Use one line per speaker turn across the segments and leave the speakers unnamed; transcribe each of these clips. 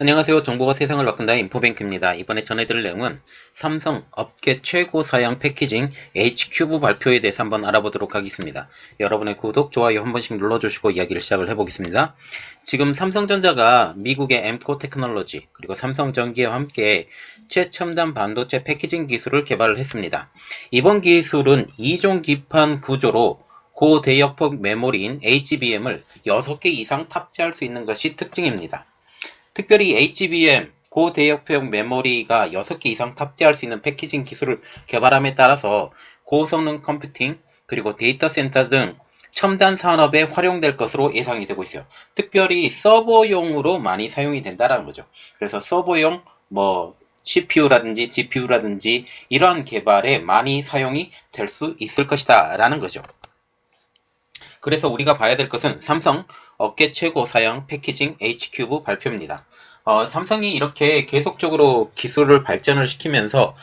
안녕하세요. 정보가 세상을 바꾼다 인포뱅크입니다. 이번에 전해드릴 내용은 삼성 업계 최고 사양 패키징 H큐브 발표에 대해서 한번 알아보도록 하겠습니다. 여러분의 구독, 좋아요 한 번씩 눌러주시고 이야기를 시작을 해보겠습니다. 지금 삼성전자가 미국의 엠코 테크놀로지 그리고 삼성전기와 함께 최첨단 반도체 패키징 기술을 개발을 했습니다. 이번 기술은 2종 기판 구조로 고대역폭 메모리인 HBM을 6개 이상 탑재할 수 있는 것이 특징입니다. 특별히 HBM, 고대역폭 메모리가 6개 이상 탑재할 수 있는 패키징 기술을 개발함에 따라서 고성능 컴퓨팅, 그리고 데이터 센터 등 첨단 산업에 활용될 것으로 예상이 되고 있어요. 특별히 서버용으로 많이 사용이 된다는 거죠. 그래서 서버용 CPU라든지 GPU라든지 이러한 개발에 많이 사용이 될 수 있을 것이다 라는 거죠. 그래서 우리가 봐야 될 것은 삼성 업계 최고 사양 패키징 H큐브 발표입니다. 삼성이 이렇게 계속적으로 기술을 발전을 시키면서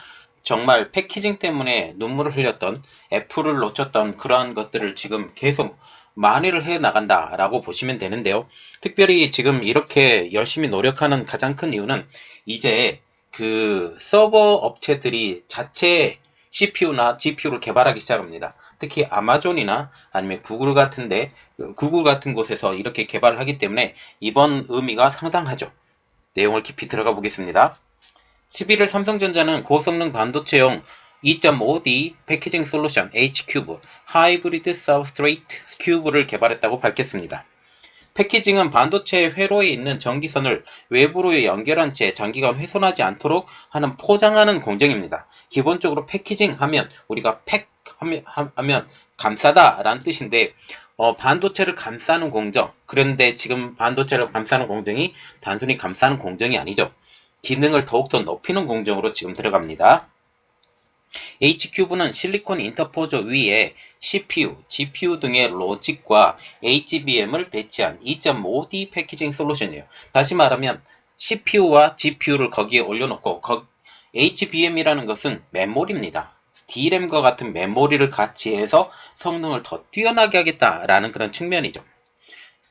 정말 패키징 때문에 눈물을 흘렸던, 애플을 놓쳤던 그러한 것들을 지금 계속 만회를 해 나간다라고 보시면 되는데요. 특별히 지금 이렇게 열심히 노력하는 가장 큰 이유는 이제 그 서버 업체들이 자체 CPU나 GPU를 개발하기 시작합니다. 특히 아마존이나 아니면 구글 같은 곳에서 이렇게 개발을 하기 때문에 이번 의미가 상당하죠. 내용을 깊이 들어가 보겠습니다. 11일 삼성전자는 고성능 반도체용 2.5D 패키징 솔루션 H큐브 하이브리드 서브스트레이트 큐브를 개발했다고 밝혔습니다. 패키징은 반도체 회로에 있는 전기선을 외부로 연결한 채 장기간 훼손하지 않도록 하는 포장하는 공정입니다. 기본적으로 패키징 하면 우리가 하면 감싸다 라는 뜻인데 반도체를 감싸는 공정. 그런데 지금 반도체를 감싸는 공정이 단순히 감싸는 공정이 아니죠. 기능을 더욱더 높이는 공정으로 지금 들어갑니다. H큐브는 실리콘 인터포저 위에 CPU, GPU 등의 로직과 HBM을 배치한 2.5D 패키징 솔루션이에요. 다시 말하면 CPU와 GPU를 거기에 올려놓고 HBM이라는 것은 메모리입니다. D램과 같은 메모리를 같이 해서 성능을 더 뛰어나게 하겠다라는 그런 측면이죠.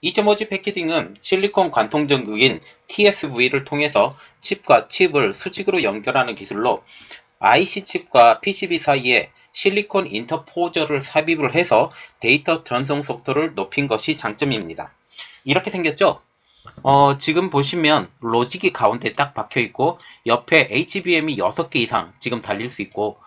2.5D 패키징은 실리콘 관통전극인 TSV를 통해서 칩과 칩을 수직으로 연결하는 기술로 IC 칩과 PCB 사이에 실리콘 인터포저를 삽입을 해서 데이터 전송 속도를 높인 것이 장점입니다. 이렇게 생겼죠? 지금 보시면 로직이 가운데 딱 박혀 있고 옆에 HBM이 6개 이상 지금 달릴 수 있고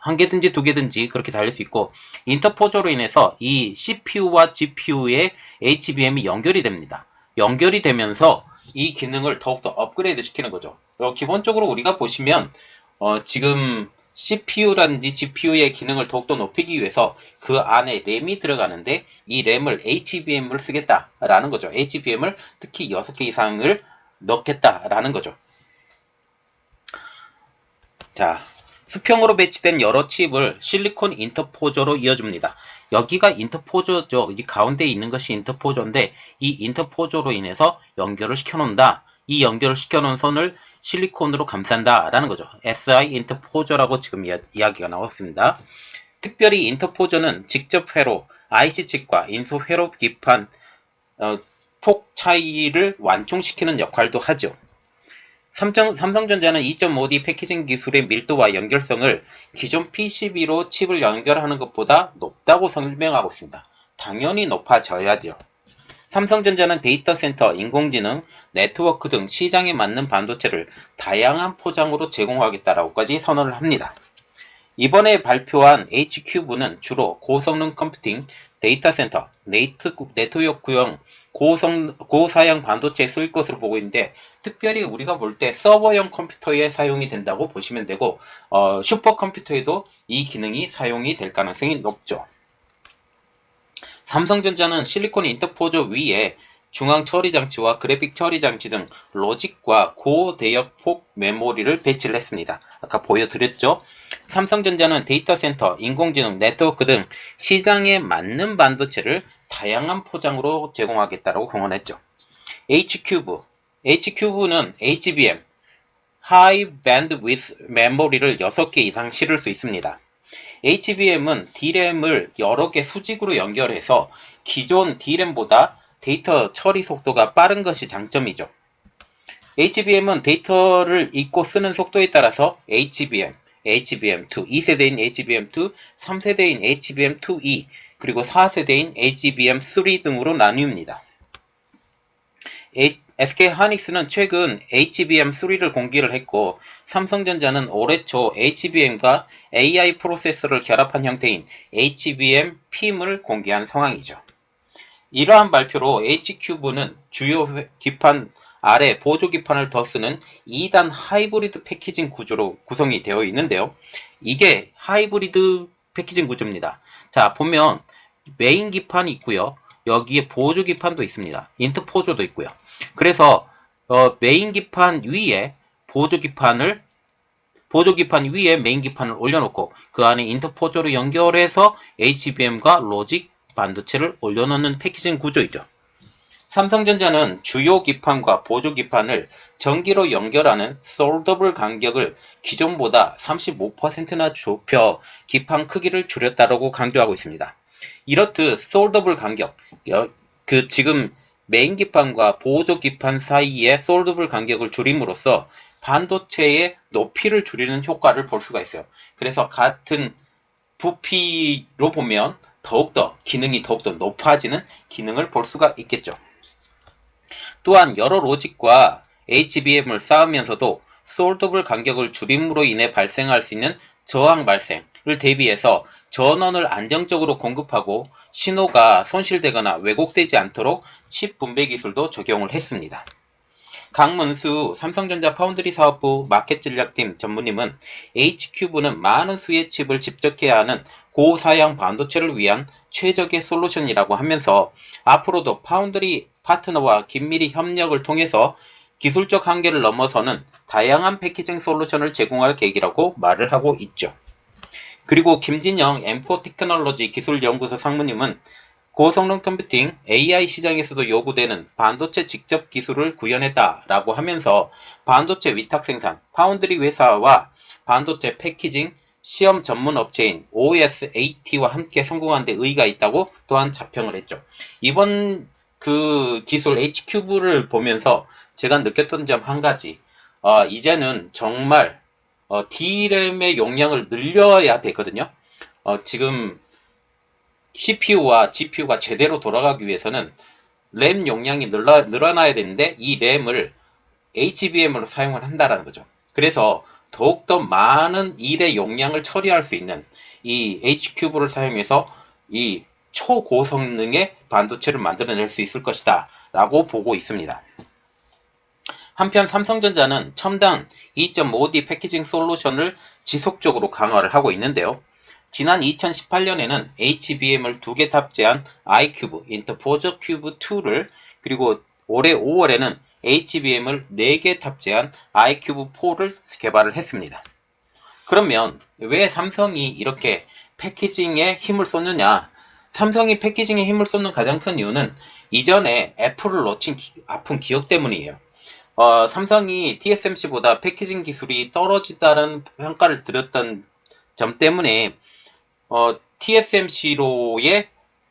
한 개든지 두 개든지 그렇게 달릴 수 있고 인터포저로 인해서 이 CPU와 GPU의 HBM이 연결이 됩니다. 연결이 되면서 이 기능을 더욱더 업그레이드 시키는 거죠. 기본적으로 우리가 보시면 지금 CPU라든지 GPU의 기능을 더욱더 높이기 위해서 그 안에 램이 들어가는데 이 램을 HBM을 쓰겠다라는 거죠. HBM을 특히 6개 이상을 넣겠다라는 거죠. 자, 수평으로 배치된 여러 칩을 실리콘 인터포저로 이어줍니다. 여기가 인터포저죠. 이 가운데 있는 것이 인터포저인데 이 인터포저로 인해서 연결을 시켜놓는다. 이 연결을 시켜놓은 선을 실리콘으로 감싼다 라는 거죠. SI 인터포저라고 지금 이야기가 나왔습니다. 특별히 인터포저는 직접 회로, IC 칩과 인소 회로 기판 폭 차이를 완충시키는 역할도 하죠. 삼성전자는 2.5D 패키징 기술의 밀도와 연결성을 기존 PCB로 칩을 연결하는 것보다 높다고 설명하고 있습니다. 당연히 높아져야죠. 삼성전자는 데이터 센터, 인공지능, 네트워크 등 시장에 맞는 반도체를 다양한 포장으로 제공하겠다라고까지 선언을 합니다. 이번에 발표한 H큐브는 주로 고성능 컴퓨팅, 데이터 센터, 네트워크용 고사양 반도체에 쓰일 것으로 보고 있는데 특별히 우리가 볼 때 서버용 컴퓨터에 사용이 된다고 보시면 되고 슈퍼컴퓨터에도 이 기능이 사용이 될 가능성이 높죠. 삼성전자는 실리콘 인터포저 위에 중앙 처리 장치와 그래픽 처리 장치 등 로직과 고대역폭 메모리를 배치를 했습니다. 아까 보여드렸죠? 삼성전자는 데이터 센터, 인공지능, 네트워크 등 시장에 맞는 반도체를 다양한 포장으로 제공하겠다고 공언했죠. H큐브는 HBM, High Bandwidth 메모리를 6개 이상 실을 수 있습니다. HBM은 D램을 여러 개 수직으로 연결해서 기존 D램보다 데이터 처리 속도가 빠른 것이 장점이죠. HBM은 데이터를 읽고 쓰는 속도에 따라서 HBM, HBM2, 2세대인 HBM2, 3세대인 HBM2E, 그리고 4세대인 HBM3 등으로 나뉩니다. SK하이닉스는 최근 HBM3를 공개를 했고, 삼성전자는 올해 초 HBM과 AI 프로세서를 결합한 형태인 HBM PIM을 공개한 상황이죠. 이러한 발표로 H큐브는 주요 기판 아래 보조 기판을 더 쓰는 2단 하이브리드 패키징 구조로 구성이 되어 있는데요. 이게 하이브리드 패키징 구조입니다. 자, 보면 메인 기판이 있고요. 여기에 보조 기판도 있습니다. 인터포조도 있고요. 그래서 메인 기판 위에 보조 기판 위에 메인 기판을 올려놓고 그 안에 인터포조로 연결해서 HBM과 로직 반도체를 올려놓는 패키징 구조이죠. 삼성전자는 주요 기판과 보조 기판을 전기로 연결하는 솔더블 간격을 기존보다 35%나 좁혀 기판 크기를 줄였다고 강조하고 있습니다. 이렇듯 솔더블 간격, 지금 메인 기판과 보조 기판 사이의 솔더블 간격을 줄임으로써 반도체의 높이를 줄이는 효과를 볼 수가 있어요. 그래서 같은 부피로 보면 기능이 더욱더 높아지는 기능을 볼 수가 있겠죠. 또한 여러 로직과 HBM을 쌓으면서도 솔더블 간격을 줄임으로 인해 발생할 수 있는 저항 발생을 대비해서 전원을 안정적으로 공급하고 신호가 손실되거나 왜곡되지 않도록 칩 분배 기술도 적용을 했습니다. 강문수 삼성전자 파운드리 사업부 마켓 전략팀 전무님은 H큐브는 많은 수의 칩을 집적해야 하는 고사양 반도체를 위한 최적의 솔루션이라고 하면서 앞으로도 파운드리 파트너와 긴밀히 협력을 통해서 기술적 한계를 넘어서는 다양한 패키징 솔루션을 제공할 계획이라고 말을 하고 있죠. 그리고 김진영 M4 테크놀로지 기술연구소 상무님은 고성능 컴퓨팅, AI 시장에서도 요구되는 반도체 직접 기술을 구현했다라고 하면서 반도체 위탁 생산, 파운드리 회사와 반도체 패키징, 시험 전문 업체인 OSAT와 함께 성공한 데 의의가 있다고 또한 자평을 했죠. 이번 그 기술 H큐브를 보면서 제가 느꼈던 점 한 가지, 이제는 정말 D램의 용량을 늘려야 되거든요. 지금 CPU와 GPU가 제대로 돌아가기 위해서는 램 용량이 늘어나야 되는데 이 램을 HBM으로 사용을 한다는 거죠. 그래서 더욱더 많은 일의 용량을 처리할 수 있는 이 H큐브를 사용해서 이 초고성능의 반도체를 만들어낼 수 있을 것이다 라고 보고 있습니다. 한편 삼성전자는 첨단 2.5D 패키징 솔루션을 지속적으로 강화를 하고 있는데요. 지난 2018년에는 HBM을 2개 탑재한 iCube, 인터포저 큐브 2를, 그리고 올해 5월에는 HBM을 4개 탑재한 iCube 4를 개발을 했습니다. 그러면 왜 삼성이 이렇게 패키징에 힘을 쏟느냐? 삼성이 패키징에 힘을 쏟는 가장 큰 이유는 이전에 애플을 놓친 아픈 기억 때문이에요. 삼성이 TSMC보다 패키징 기술이 떨어진다는 평가를 들었던 점 때문에 TSMC로의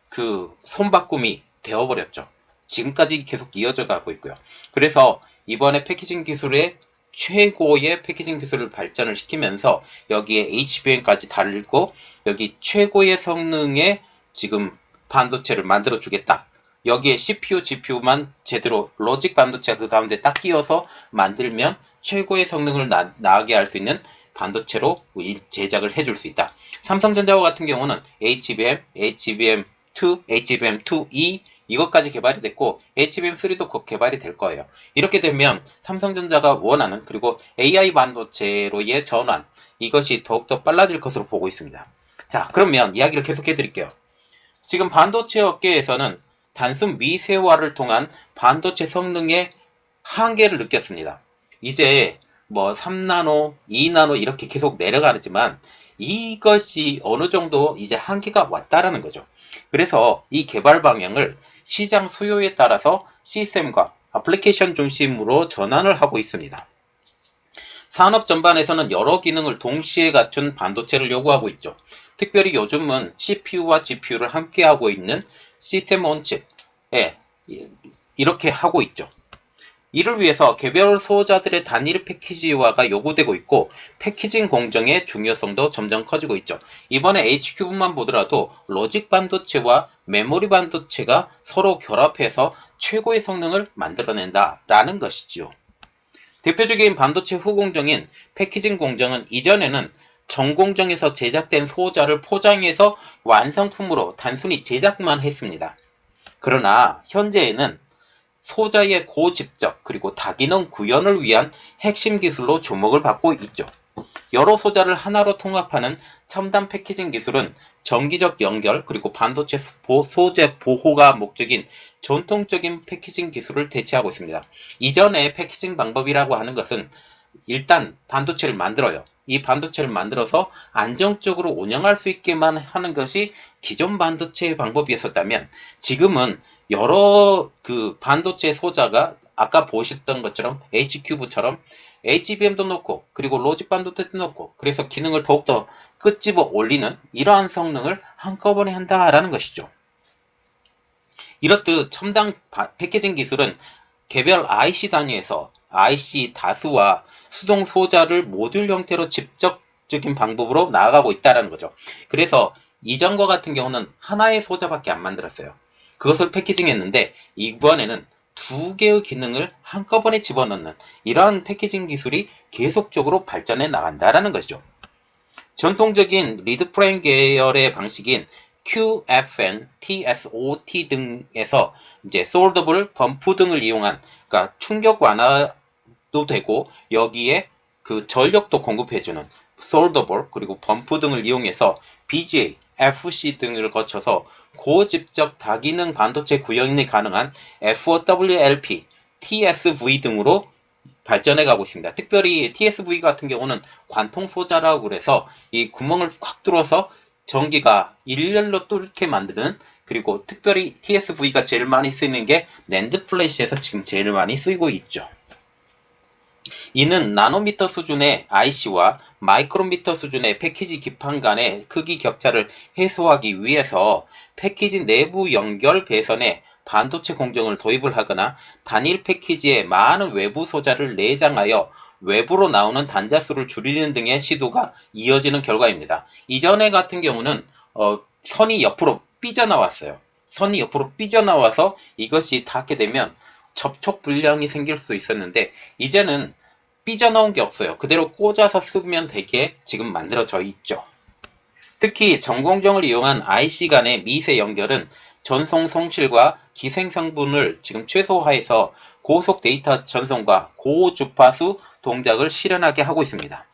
그 손바꿈이 되어버렸죠. 지금까지 계속 이어져 가고 있고요. 그래서 이번에 패키징 기술의 최고의 패키징 기술을 발전을 시키면서 여기에 HBM까지 달고 여기 최고의 성능의 지금 반도체를 만들어 주겠다. 여기에 CPU, GPU만 제대로 로직 반도체가 그 가운데 딱 끼워서 만들면 최고의 성능을 나게 할 수 있는 반도체로 제작을 해줄 수 있다. 삼성전자와 같은 경우는 HBM, HBM2, HBM2E 이것까지 개발이 됐고 HBM3도 곧 개발이 될 거예요. 이렇게 되면 삼성전자가 원하는 그리고 AI 반도체로의 전환 이것이 더욱더 빨라질 것으로 보고 있습니다. 자, 그러면 이야기를 계속해 드릴게요. 지금 반도체 업계에서는 단순 미세화를 통한 반도체 성능의 한계를 느꼈습니다. 이제 뭐 3나노, 2나노 이렇게 계속 내려가지만 이것이 어느 정도 이제 한계가 왔다라는 거죠. 그래서 이 개발 방향을 시장 수요에 따라서 시스템과 애플리케이션 중심으로 전환을 하고 있습니다. 산업 전반에서는 여러 기능을 동시에 갖춘 반도체를 요구하고 있죠. 특별히 요즘은 CPU와 GPU를 함께 하고 있는 시스템 온칩, 이렇게 하고 있죠. 이를 위해서 개별 소자들의 단일 패키지화가 요구되고 있고 패키징 공정의 중요성도 점점 커지고 있죠. 이번에 H큐브만 보더라도 로직 반도체와 메모리 반도체가 서로 결합해서 최고의 성능을 만들어낸다라는 것이지요. 대표적인 반도체 후공정인 패키징 공정은 이전에는 전공정에서 제작된 소자를 포장해서 완성품으로 단순히 제작만 했습니다. 그러나 현재에는 소자의 고집적 그리고 다기능 구현을 위한 핵심 기술로 주목을 받고 있죠. 여러 소자를 하나로 통합하는 첨단 패키징 기술은 정기적 연결 그리고 반도체 소재 보호가 목적인 전통적인 패키징 기술을 대체하고 있습니다. 이전의 패키징 방법이라고 하는 것은 일단 반도체를 만들어요. 이 반도체를 만들어서 안정적으로 운영할 수 있게만 하는 것이 기존 반도체의 방법이었다면 지금은 여러 그 반도체 소자가 아까 보셨던 것처럼 H큐브처럼 HBM도 넣고 그리고 로직 반도체도 넣고 그래서 기능을 더욱더 끄집어 올리는 이러한 성능을 한꺼번에 한다라는 것이죠. 이렇듯 첨단 패키징 기술은 개별 IC 단위에서 IC 다수와 수동 소자를 모듈 형태로 직접적인 방법으로 나아가고 있다는 거죠. 그래서 이전과 같은 경우는 하나의 소자밖에 안 만들었어요. 그것을 패키징했는데 이번에는 두 개의 기능을 한꺼번에 집어넣는 이러한 패키징 기술이 계속적으로 발전해 나간다는 것이죠. 전통적인 리드 프레임 계열의 방식인 QFN, TSOT 등에서 이제 솔더블, 범프 등을 이용한 그러니까 충격 완화도 되고 여기에 그 전력도 공급해주는 솔더블 그리고 범프 등을 이용해서 BGA, FC 등을 거쳐서 고집적 다기능 반도체 구현이 가능한 FOWLP, TSV 등으로 발전해 가고 있습니다. 특별히 TSV 같은 경우는 관통 소자라고 그래서 이 구멍을 꽉 뚫어서 전기가 일렬로 뚫게 만드는 그리고 특별히 TSV가 제일 많이 쓰이는 게 낸드 플래시에서 지금 제일 많이 쓰이고 있죠. 이는 나노미터 수준의 IC와 마이크로미터 수준의 패키지 기판 간의 크기 격차를 해소하기 위해서 패키지 내부 연결 개선에 반도체 공정을 도입을 하거나 단일 패키지에 많은 외부 소자를 내장하여 외부로 나오는 단자 수를 줄이는 등의 시도가 이어지는 결과입니다. 이전에 같은 경우는 선이 옆으로 삐져나왔어요. 선이 옆으로 삐져나와서 이것이 닿게 되면 접촉 불량이 생길 수 있었는데 이제는 삐져나온 게 없어요. 그대로 꽂아서 쓰면 되게 지금 만들어져 있죠. 특히 전공정을 이용한 IC 간의 미세 연결은 전송 성실과 기생 성분을 지금 최소화해서 고속 데이터 전송과 고주파수 동작을 실현하게 하고 있습니다.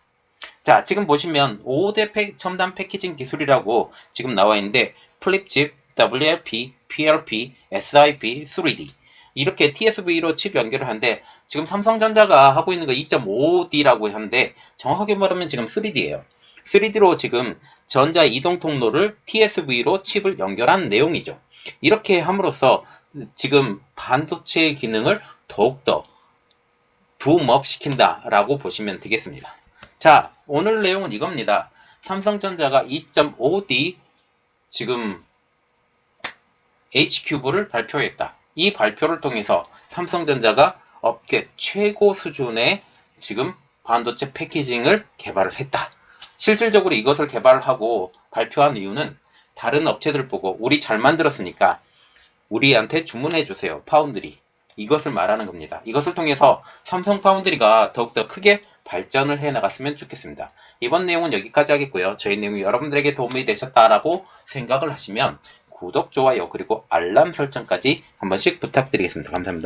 자, 지금 보시면 5대 첨단 패키징 기술이라고 지금 나와 있는데 플립칩, WLP, PLP, SIP, 3D 이렇게 TSV로 칩 연결을 하는데 지금 삼성전자가 하고 있는 거 2.5D라고 하는데 정확하게 말하면 지금 3D예요. 3D로 지금 전자 이동 통로를 TSV로 칩을 연결한 내용이죠. 이렇게 함으로써 지금 반도체의 기능을 더욱더 붐업 시킨다라고 보시면 되겠습니다. 자, 오늘 내용은 이겁니다. 삼성전자가 2.5D 지금 H큐브를 발표했다. 이 발표를 통해서 삼성전자가 업계 최고 수준의 지금 반도체 패키징을 개발을 했다. 실질적으로 이것을 개발하고 발표한 이유는 다른 업체들 보고 우리 잘 만들었으니까 우리한테 주문해 주세요. 파운드리. 이것을 말하는 겁니다. 이것을 통해서 삼성 파운드리가 더욱더 크게 발전을 해 나갔으면 좋겠습니다. 이번 내용은 여기까지 하겠고요. 저희 내용이 여러분들에게 도움이 되셨다라고 생각을 하시면 구독, 좋아요, 그리고 알람 설정까지 한 번씩 부탁드리겠습니다. 감사합니다.